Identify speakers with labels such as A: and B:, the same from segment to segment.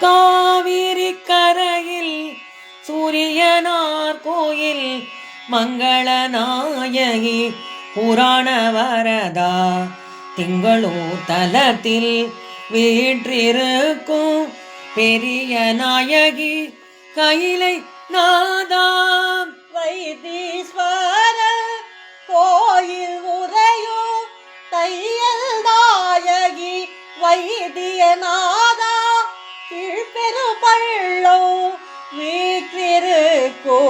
A: காவிரி கரையில் சூரியனார் கோயில் மங்களநாயகி புராண வரதா திங்களூர் தலத்தில் வீற்றிருக்கும் பெரிய நாயகி கைலை நாதா
B: வைத்தீஸ்வர கோயில் உரையும் தையல் நாயகி வைத்தியநாதா கீழ்பெருபள்ளம் வீற்றிருக்கோ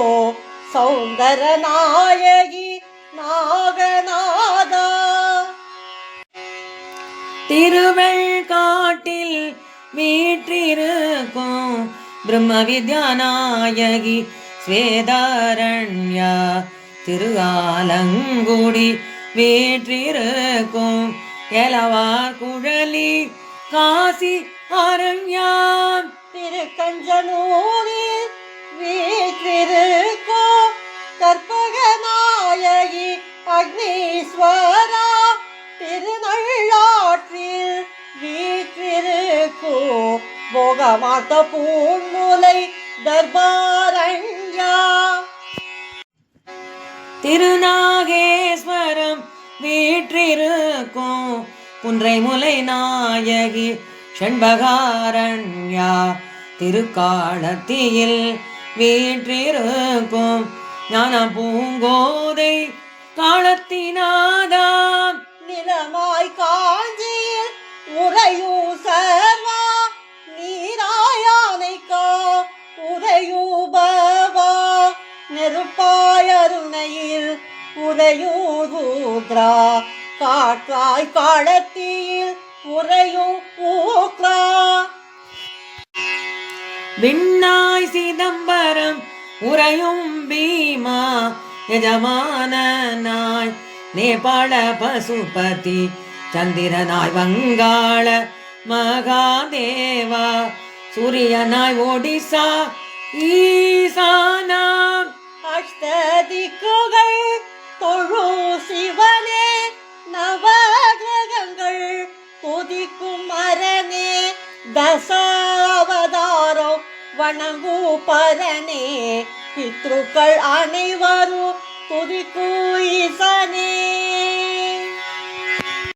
B: சௌந்தர நாயகி நாகநாதா
A: திருவெள்காட்டில் வீற்றிருக்கும் பிரம்ம வித்யாநாயகி ஸ்வேதாரண்யா திருஆலங்குடி வீற்றிருக்கும் எலவார் குழலி காசி அரண்யா
B: திருக்கஞ்சனூரில் வீற்றிருக்கோ கற்பக நாயகி அக்னீஸ்வரா திருநள்ளாற்றில் வீற்றிருக்கோ போகமாத்த பூன்முலை தர்பாரண்யா
A: திருநாகேஸ்வரம் வீற்றிருக்கும் புன்றைமுலை நாயகி ஷண்பகாரண்யா திருக்காலத்தியில் வீற்றிருக்கும் ஞான பூங்கோதை காலத்தினாதா
B: நிலமாய் காஞ்சியில் உறையூ சர்வா நீராயானைக்கா உறையூபவா நெருப்பாயருணையில் உறையூர் ரூத்ரா காற்றாய் காலத்தியில் உறையும் ஊக்ரா
A: விண்ணாய் சிதம்பரம் உறையும் பீமா யஜமானனாய் நேபாள பசுபதி சந்திரனாய் வங்காள மகாதேவா சூரியனாய் ஒடிசா ஈசானா
B: அஷ்டதிக்குகள் தொழு சிவனே நவகிரகங்கள் துதிக்கும் மரனே தசாவதாரம் வணங்கு பரனே பித்ருக்கள் அனைவரும் துதிக்கு ஈசனே